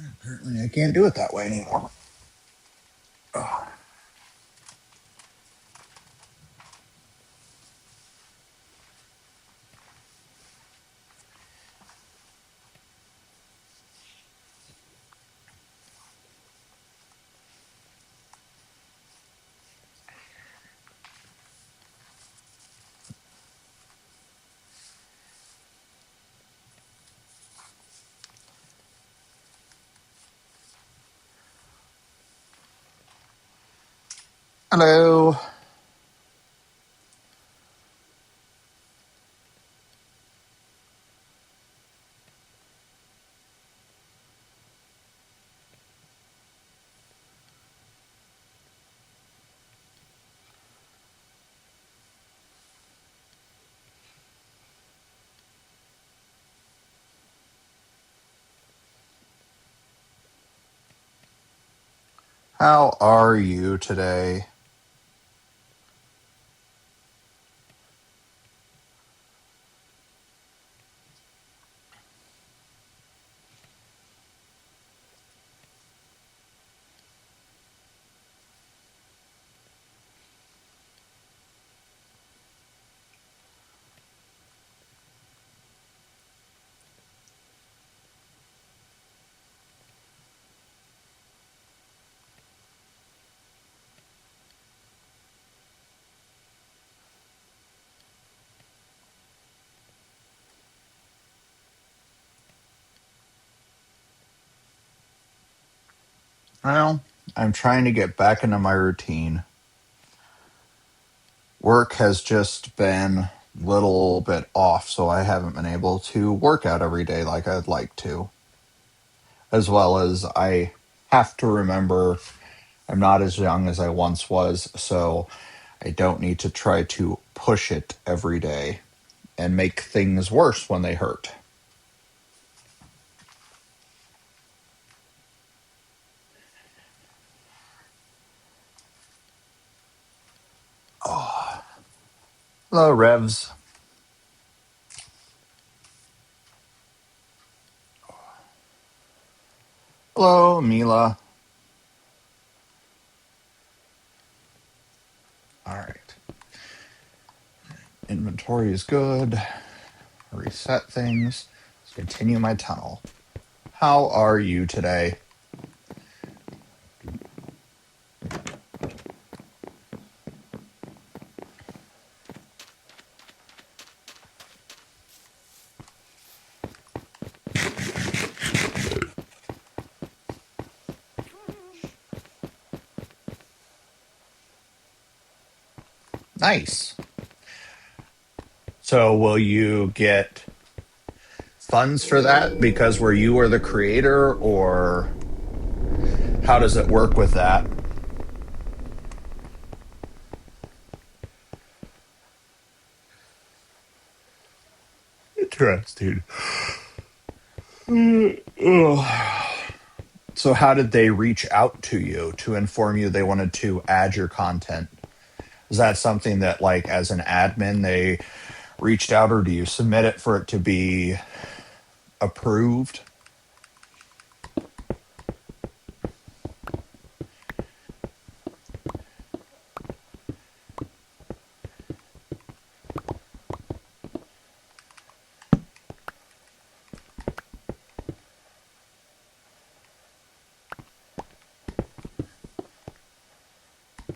Apparently I can't do it that way anymore. Oh. Hello. How are you today? Well, I'm trying to get back into my routine. Work has just been a little bit off, so I haven't been able to work out every day like I'd like to. As well as I have to remember I'm not as young as I once was, so I don't need to try to push it every day and make things worse when they hurt. Oh. Hello, Revs. Hello, Mila. All right. Inventory is good. Reset things. Let's continue my tunnel. How are you today? Nice. So, will you get funds for that because where you are the creator, or how does it work with that? Interesting. So, how did they reach out to you to inform you they wanted to add your content? Is that something that, like, as an admin, they reached out, or do you submit it for it to be approved?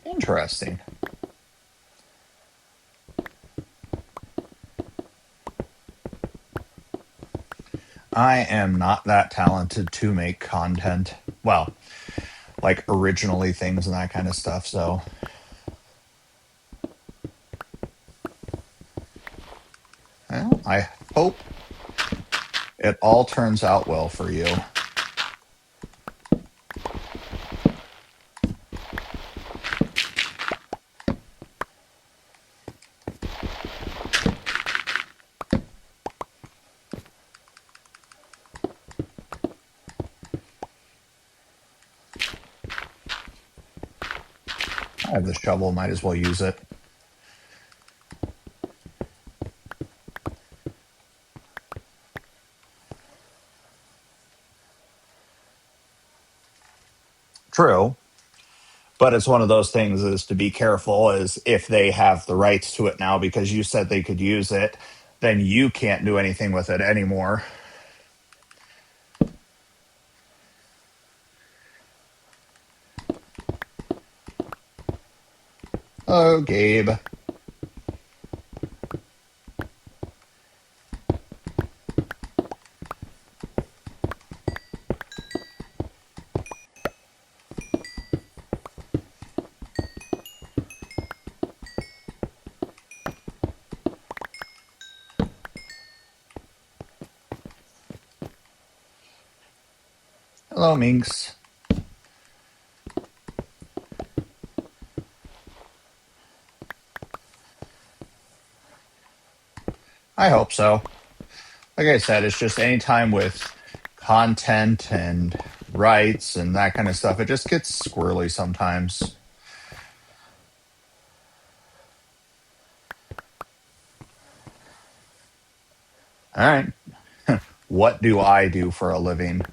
Interesting. I am not that talented to make content. Well, like originally things and that kind of stuff. So, well, I hope it all turns out well for you. I have the shovel, might as well use it. True. But it's one of those things is to be careful is if they have the rights to it now because you said they could use it, then you can't do anything with it anymore. Oh, Gabe. Hello, Minx. I hope so. Like I said, it's just anytime with content and rights and that kind of stuff, it just gets squirrely sometimes. All right. What do I do for a living?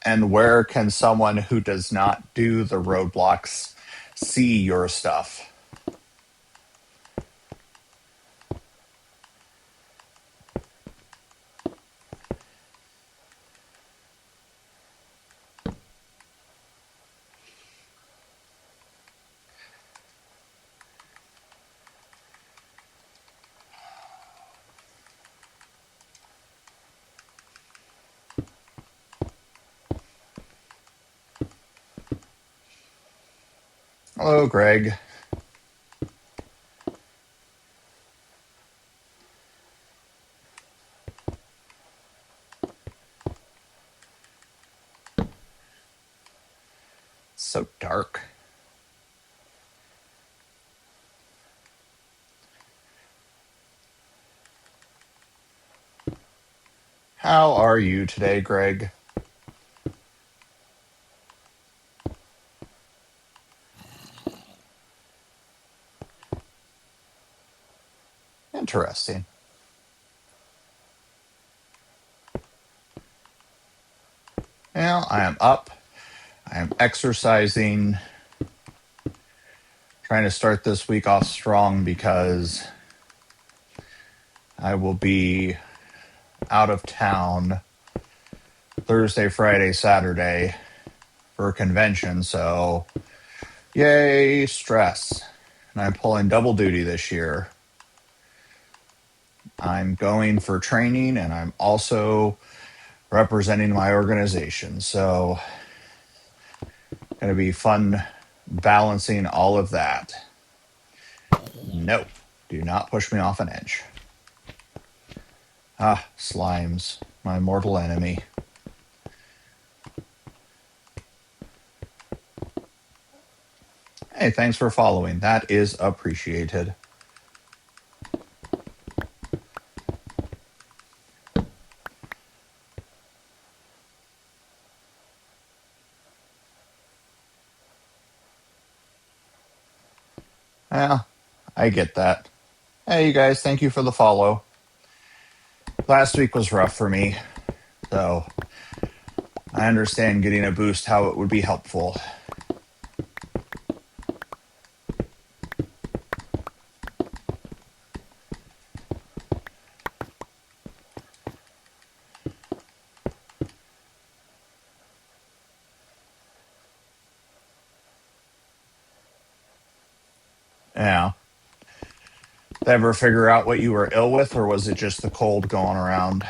And where can someone who does not do the roadblocks see your stuff? Hello, Greg. It's so dark. How are you today, Greg? Interesting. Well, I am up. I am exercising. Trying to start this week off strong because I will be out of town Thursday, Friday, Saturday for a convention. So, yay, stress. And I'm pulling double duty this year. I'm going for training and I'm also representing my organization. So, going to be fun balancing all of that. No, do not push me off an edge. Ah, slimes, my mortal enemy. Hey, thanks for following. That is appreciated. Yeah, I get that. Hey, you guys, thank you for the follow. Last week was rough for me, so I understand getting a boost how it would be helpful. Yeah. Did I ever figure out what you were ill with, or was it just the cold going around?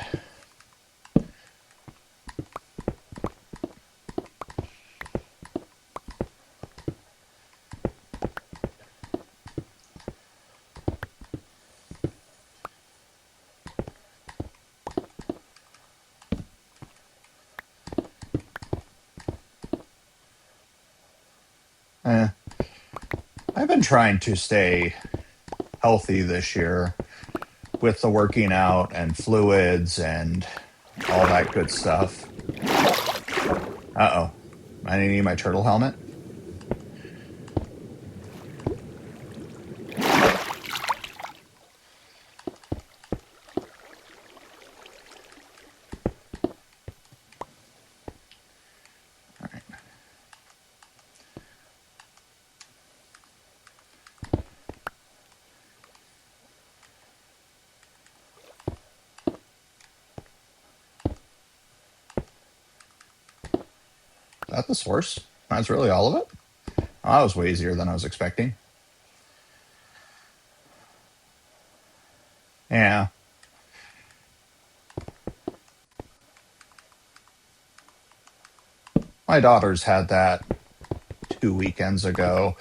Eh, I've been trying to stay healthy this year with the working out and fluids and all that good stuff. Uh oh. I need my turtle helmet. All right. Is that the source? That's really all of it? Oh, that was way easier than I was expecting. Yeah. My daughters had that 2 weekends ago,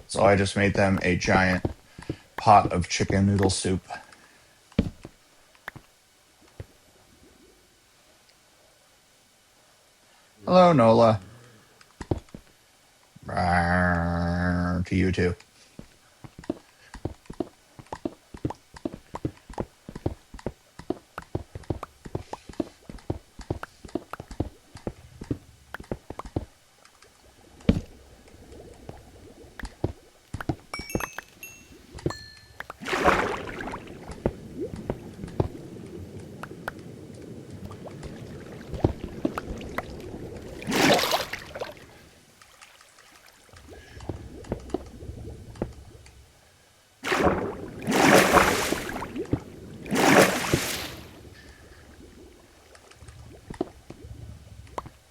so I just made them a giant pot of chicken noodle soup. Hello, Nola. To you too.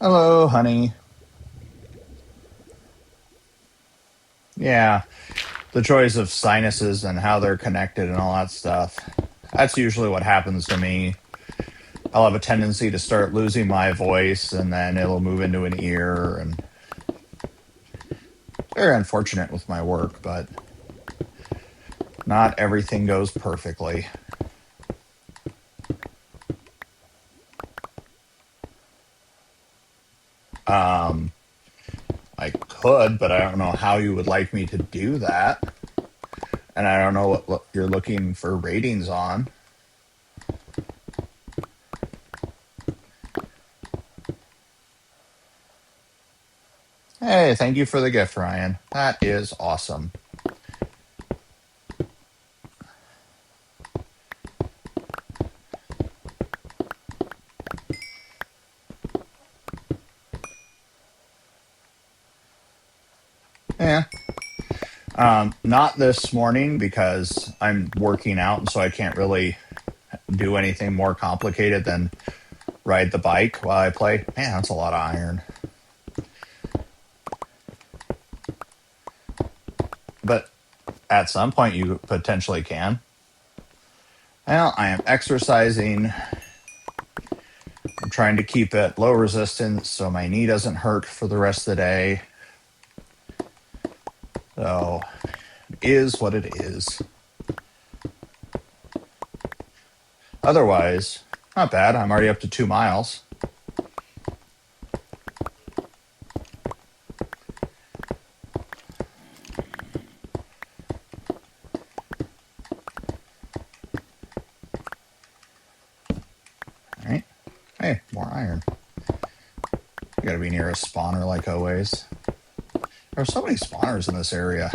Hello, honey. Yeah, the choice of sinuses and how they're connected and all that stuff. That's usually what happens to me. I'll have a tendency to start losing my voice and then it'll move into an ear, and very unfortunate with my work, but not everything goes perfectly. Um, I could, but I don't know how you would like me to do that. And I don't know what you're looking for ratings on. Hey, thank you for the gift, Ryan. That is awesome. Yeah. Not this morning because I'm working out, and so I can't really do anything more complicated than ride the bike while I play. Man, that's a lot of iron. But at some point, you potentially can. Well, I am exercising. I'm trying to keep it low resistance so my knee doesn't hurt for the rest of the day. So, it is what it is. Otherwise, not bad. I'm already up to 2 miles. All right. Hey, more iron. You gotta be near a spawner like always. There are so many spawners in this area.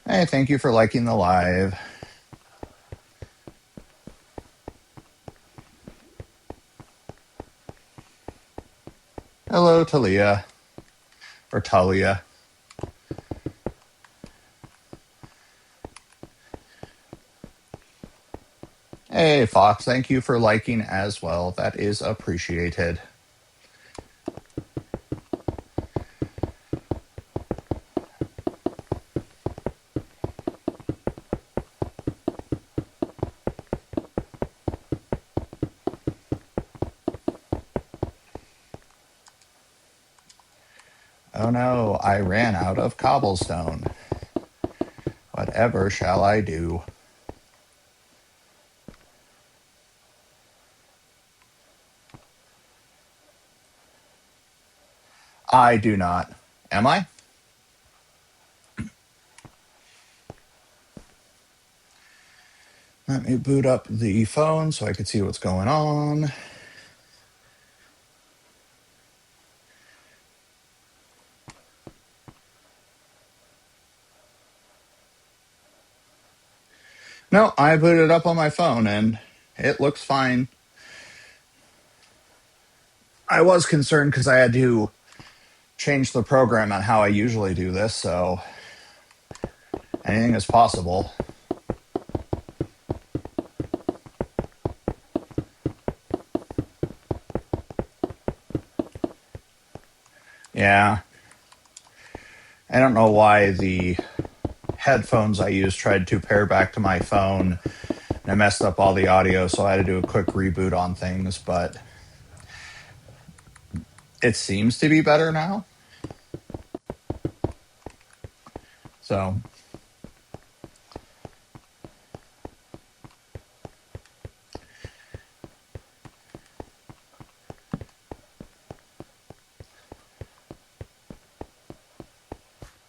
Hey, thank you for liking the live. Hello, Talia. Or Talia. Hey, Fox, thank you for liking as well. That is appreciated. Oh no, I ran out of cobblestone. Whatever shall I do? I do not. Am I? Let me boot up the phone so I can see what's going on. No, I booted it up on my phone and it looks fine. I was concerned because I had to change the program on how I usually do this, so anything is possible. Yeah. I don't know why the headphones I used tried to pair back to my phone and I messed up all the audio, so I had to do a quick reboot on things, but it seems to be better now. So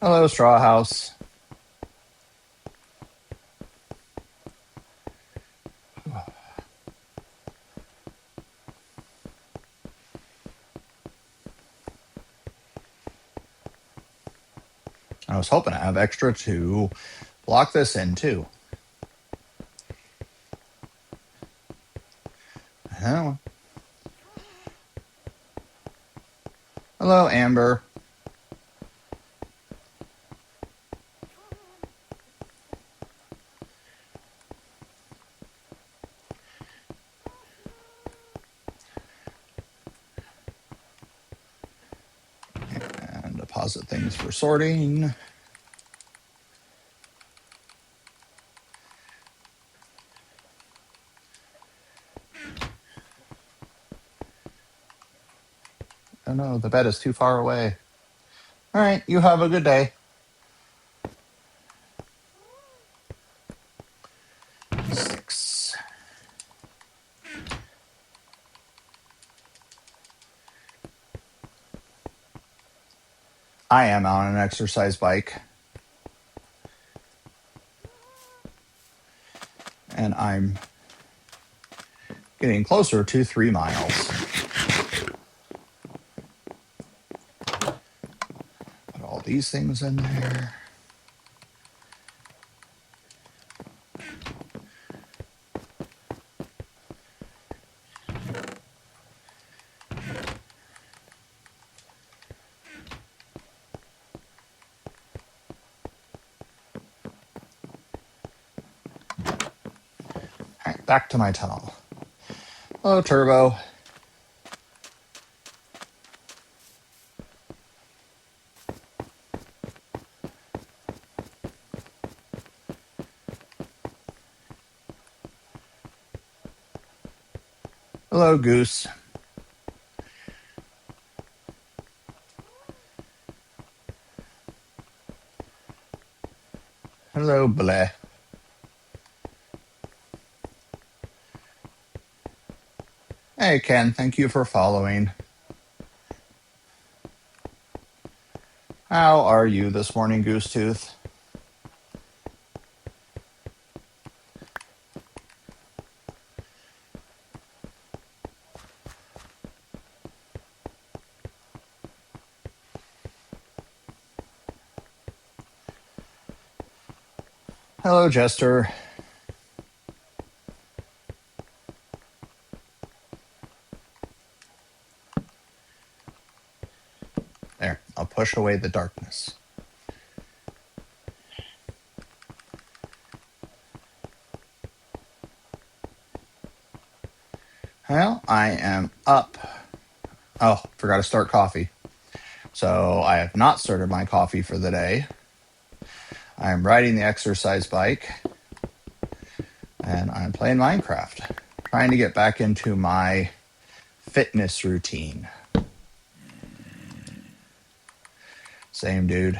hello, Straw House. I was hoping to have extra to block this in too. Hello, hello, Amber. And deposit things for sorting. Oh no, the bed is too far away. All right, you have a good day. Six. I am on an exercise bike. And I'm getting closer to 3 miles. Put all these things in there. All right, back to my tunnel. Hello, Turbo. Hello, Goose. Hello, Bleh. Hey, Ken, thank you for following. How are you this morning, Goosetooth? Hello, Jester. There, I'll push away the darkness. Well, I am up. Oh, forgot to start coffee. So I have not started my coffee for the day. I'm riding the exercise bike and I'm playing Minecraft, trying to get back into my fitness routine. Same, dude.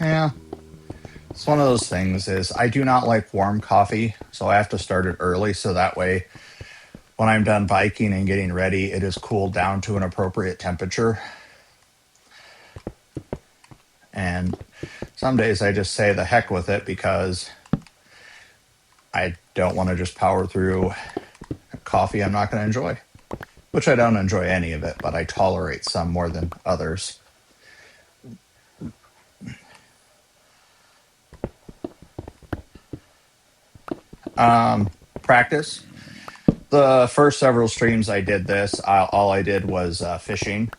Yeah, it's one of those things is I do not like warm coffee, so I have to start it early so that way when I'm done biking and getting ready, it is cooled down to an appropriate temperature. And some days I just say the heck with it because I don't want to just power through coffee I'm not going to enjoy, which I don't enjoy any of it, but I tolerate some more than others. Practice. The first several streams I did this, all I did was fishing.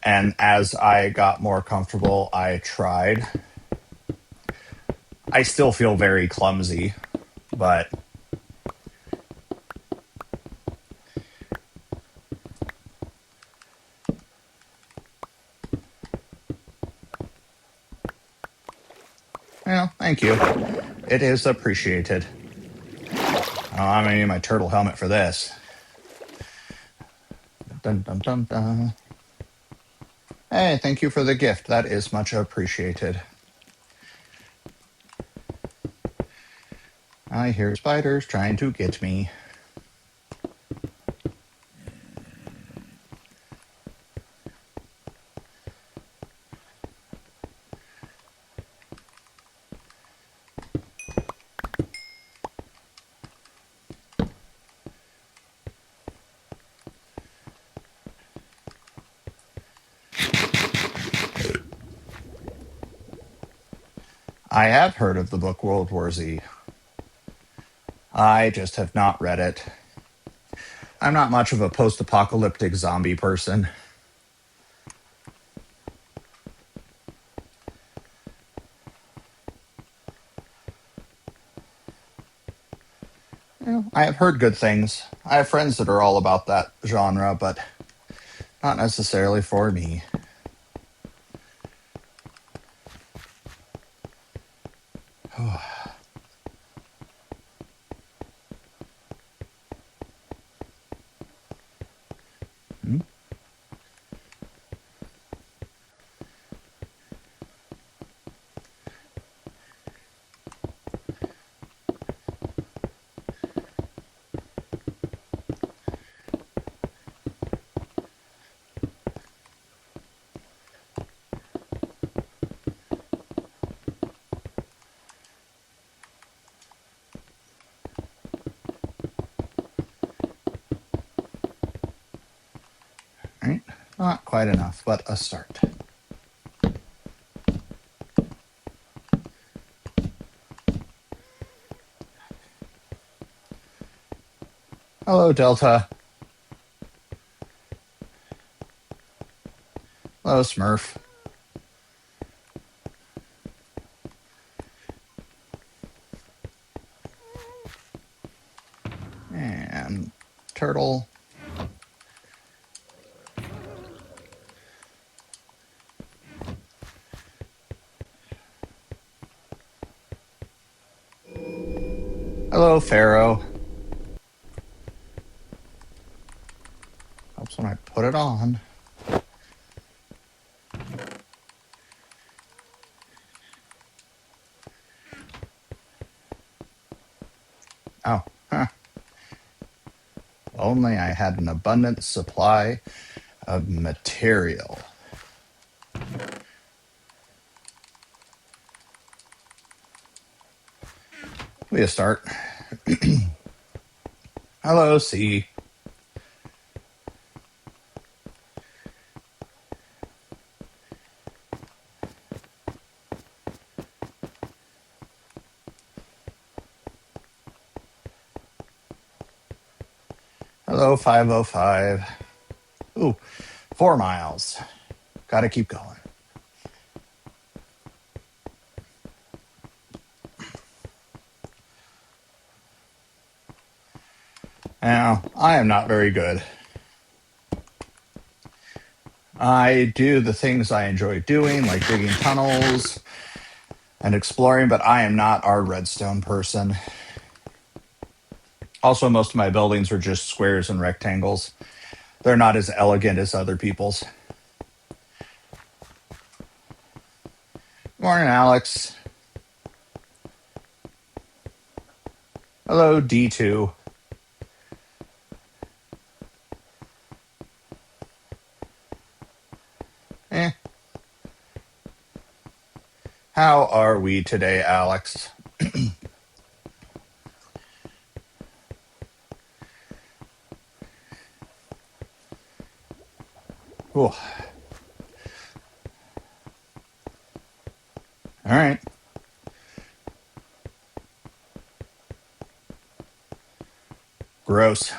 And as I got more comfortable, I tried. I still feel very clumsy, but thank you. It is appreciated. Oh, I'm gonna need my turtle helmet for this. Dun, dun, dun, dun. Hey, thank you for the gift. That is much appreciated. I hear spiders trying to get me. I have heard of the book World War Z. I just have not read it. I'm not much of a post apocalyptic zombie person. I have heard good things. I have friends that are all about that genre, but not necessarily for me. Hmm? Right? Not quite enough, but a start. Hello, Delta. Hello, Smurf. And Turtle. Hello, Pharaoh. Helps when I put it on. Oh, huh. Only I had an abundant supply of material. We a start. Hello, C. Hello, 505. Ooh, 4 miles. Gotta keep going. Now, I am not very good. I do the things I enjoy doing, like digging tunnels and exploring, but I am not our redstone person. Also, most of my buildings are just squares and rectangles. They're not as elegant as other people's. Morning, Alex. Hello, D2. How are we today, Alex? Ooh. All right. Gross.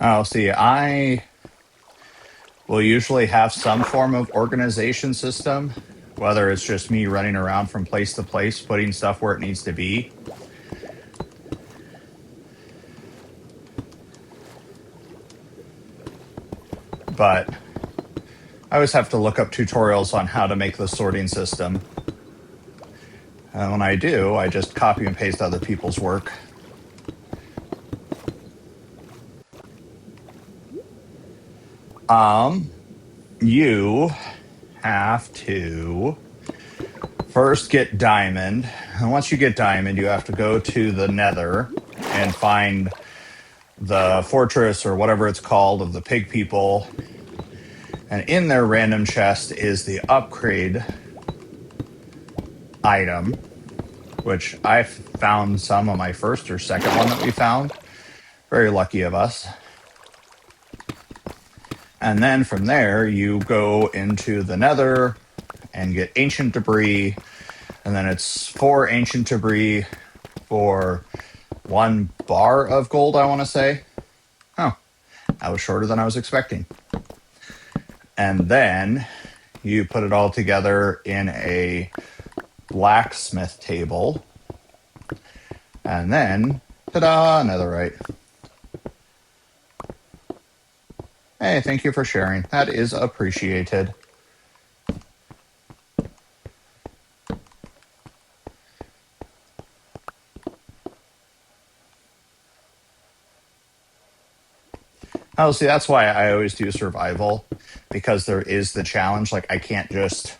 Oh, see, I will usually have some form of organization system, whether it's just me running around from place to place, putting stuff where it needs to be. But I always have to look up tutorials on how to make the sorting system. And when I do, I just copy and paste other people's work. You have to first get diamond. And once you get diamond, you have to go to the nether and find the fortress or whatever it's called of the pig people. And in their random chest is the upgrade item, which I found some on my first or second one that we found. Very lucky of us. And then from there, you go into the nether and get ancient debris. And then it's 4 ancient debris for 1 bar of gold, I want to say. Oh, that was shorter than I was expecting. And then you put it all together in a blacksmith table. And then, ta-da, netherite. Hey, thank you for sharing. That is appreciated. Oh, see, that's why I always do survival, because there is the challenge. Like, I can't just,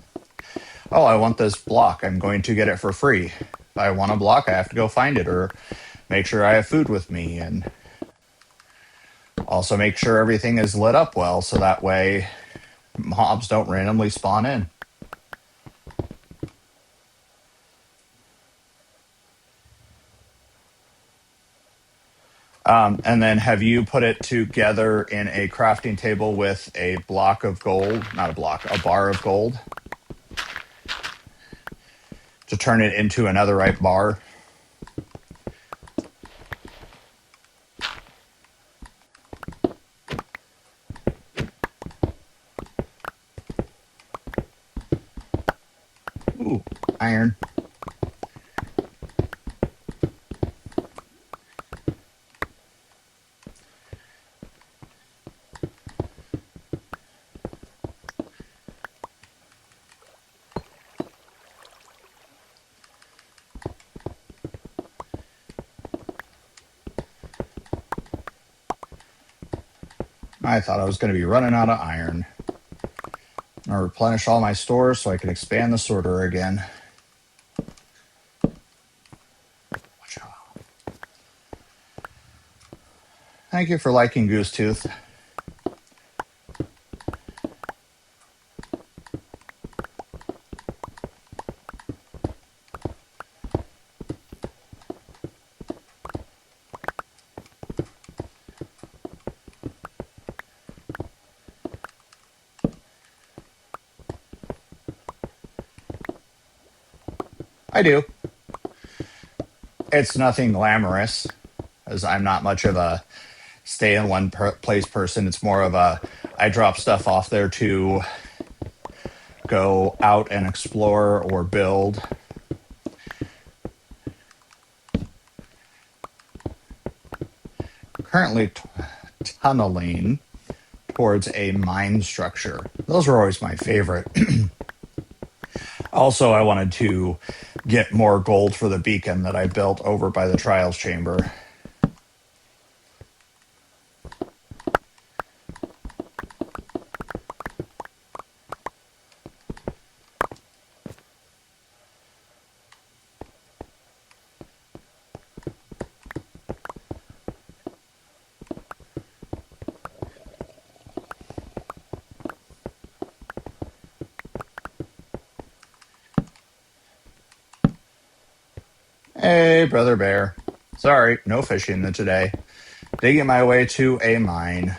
oh, I want this block, I'm going to get it for free. If I want a block, I have to go find it or make sure I have food with me, and also make sure everything is lit up well so that way mobs don't randomly spawn in. And then have you put it together in a crafting table with a block of gold, not a block, a bar of gold, to turn it into a netherite bar? Ooh, iron. I thought I was going to be running out of iron. I'll replenish all my stores so I can expand the sorter again. Watch out. Thank you for liking Goosetooth. I do. It's nothing glamorous, as I'm not much of a stay in one place person. It's more of a, I drop stuff off there to go out and explore or build. Currently tunneling towards a mine structure. Those are always my favorite. Also, I wanted to get more gold for the beacon that I built over by the trials chamber. Hey, Brother Bear. Sorry, no fishing today. Digging my way to a mine.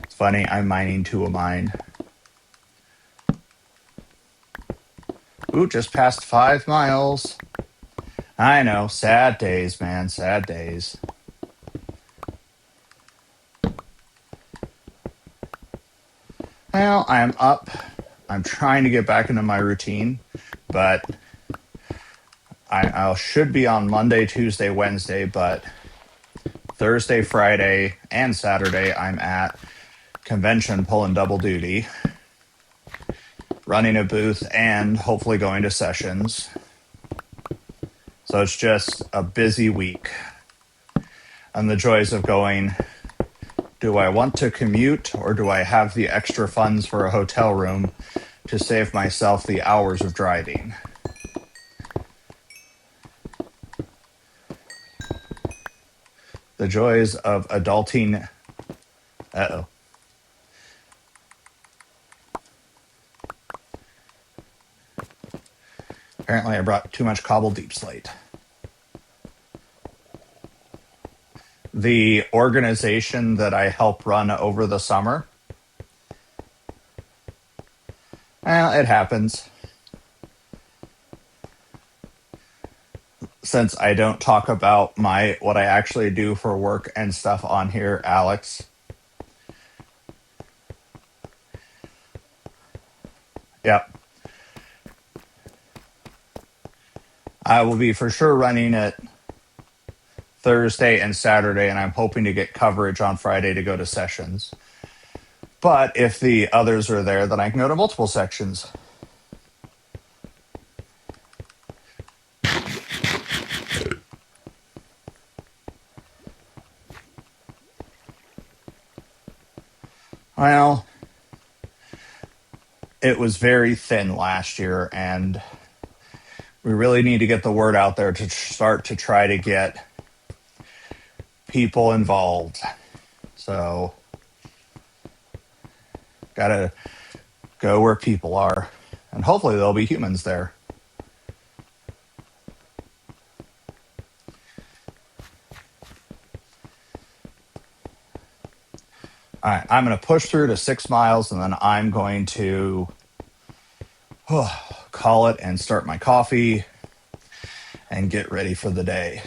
It's funny, I'm mining to a mine. Ooh, just past 5 miles. I know, sad days, man, sad days. Well, I'm up. I'm trying to get back into my routine, but I should be on Monday, Tuesday, Wednesday, but Thursday, Friday, and Saturday, I'm at convention pulling double duty, running a booth, and hopefully going to sessions. So it's just a busy week. And the joys of going, do I want to commute or do I have the extra funds for a hotel room to save myself the hours of driving? The joys of adulting. Uh-oh. Apparently I brought too much cobble deep slate. The organization that I help run over the summer, well, it happens. Since I don't talk about what I actually do for work and stuff on here, Alex. Yep. I will be for sure running it Thursday and Saturday, and I'm hoping to get coverage on Friday to go to sessions. But if the others are there, then I can go to multiple sections. Well, it was very thin last year, and we really need to get the word out there to start to try to get people involved. So, gotta go where people are, and hopefully there'll be humans there. All right, I'm going to push through to 6 miles, and then I'm going to call it and start my coffee and get ready for the day.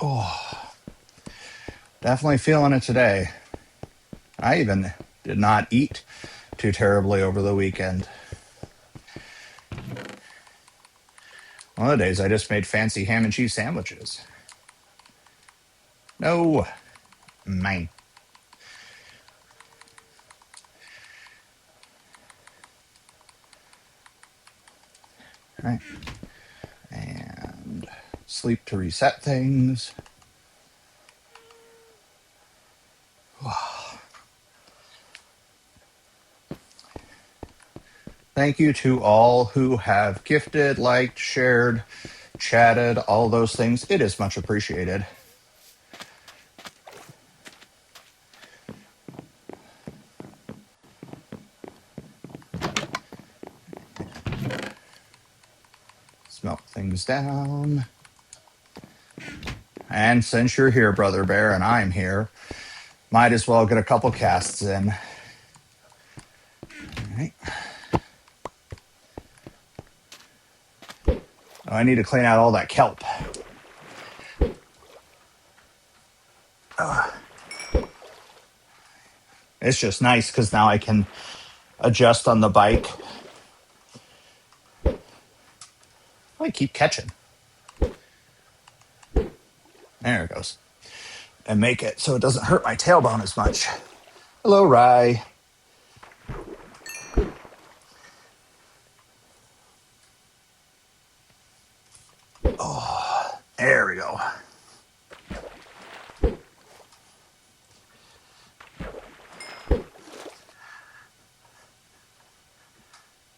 Oh, definitely feeling it today. I even did not eat too terribly over the weekend. One of the days I just made fancy ham and cheese sandwiches. No, mine. All right. And sleep to reset things. Thank you to all who have gifted, liked, shared, chatted, all those things. It is much appreciated. Smelt things down. And since you're here, Brother Bear, and I'm here, might as well get a couple casts in. All right. Oh, I need to clean out all that kelp. It's just nice because now I can adjust on the bike. I keep catching. There it goes. And make it so it doesn't hurt my tailbone as much. Hello, Rye. Oh, there we go.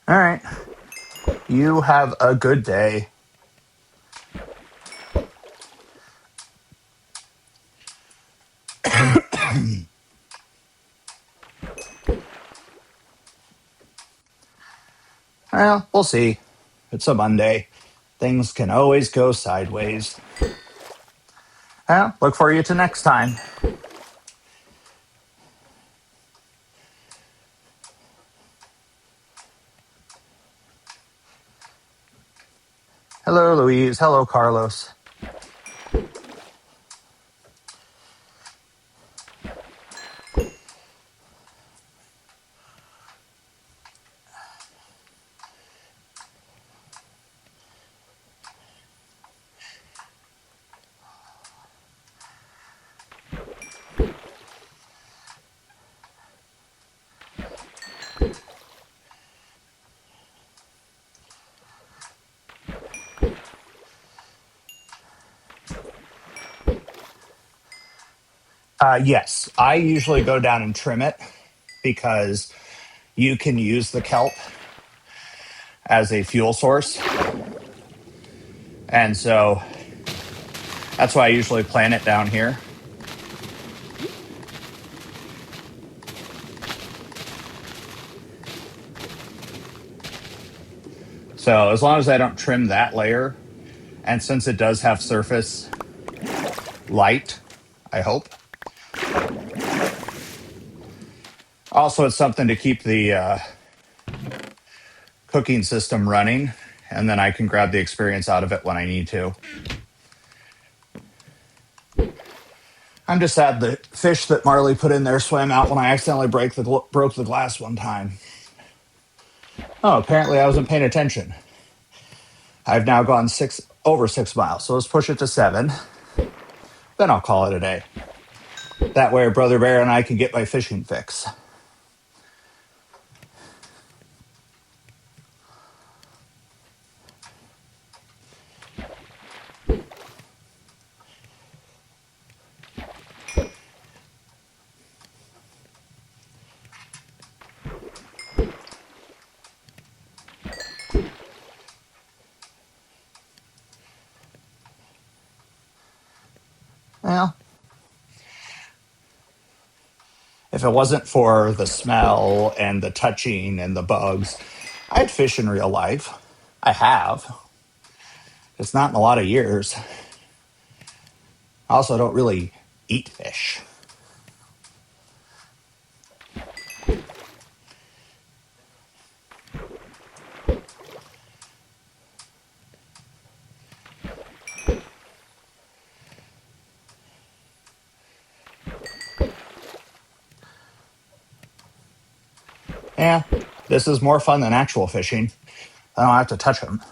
All right. You have a good day. Well, we'll see. It's a Monday. Things can always go sideways. Well, look for you to next time. Hello, Louise. Hello, Carlos. Yes, I usually go down and trim it because you can use the kelp as a fuel source. And so that's why I usually plant it down here. So as long as I don't trim that layer, and since it does have surface light, I hope. Also, it's something to keep the cooking system running, and then I can grab the experience out of it when I need to. I'm just sad the fish that Marley put in there swam out when I accidentally broke the glass one time. Oh, apparently I wasn't paying attention. I've now gone over 6 miles, so let's push it to 7. Then I'll call it a day. That way, Brother Bear and I can get my fishing fix. Well, if it wasn't for the smell and the touching and the bugs, I'd fish in real life. I have. It's not in a lot of years. I also don't really eat fish. Yeah, this is more fun than actual fishing. I don't have to touch them.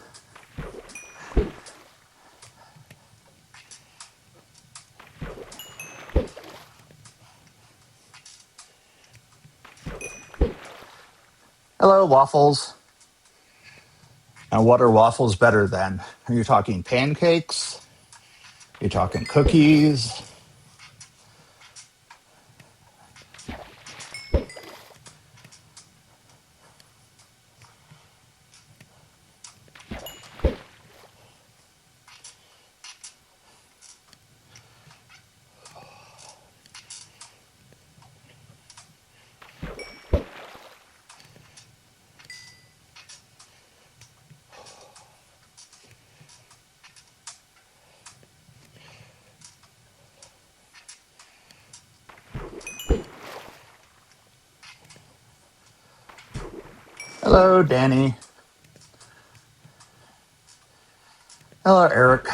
Hello, waffles. And what are waffles better than? Are you talking pancakes? Are you talking cookies? Hello, Danny. Hello, Eric.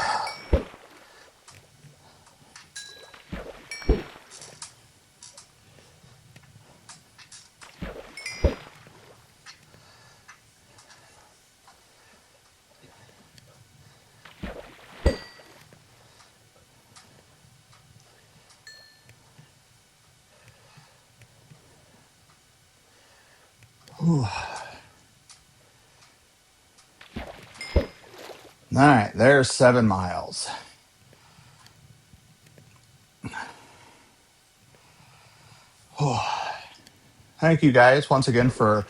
All right, there's 7 miles. Thank you guys once again for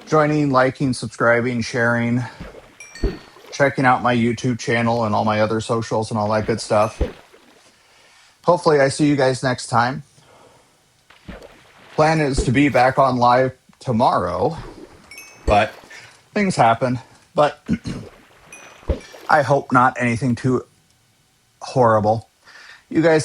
joining, liking, subscribing, sharing, checking out my YouTube channel and all my other socials and all that good stuff. Hopefully I see you guys next time. Plan is to be back on live tomorrow, but things happen. But I hope not anything too horrible. You guys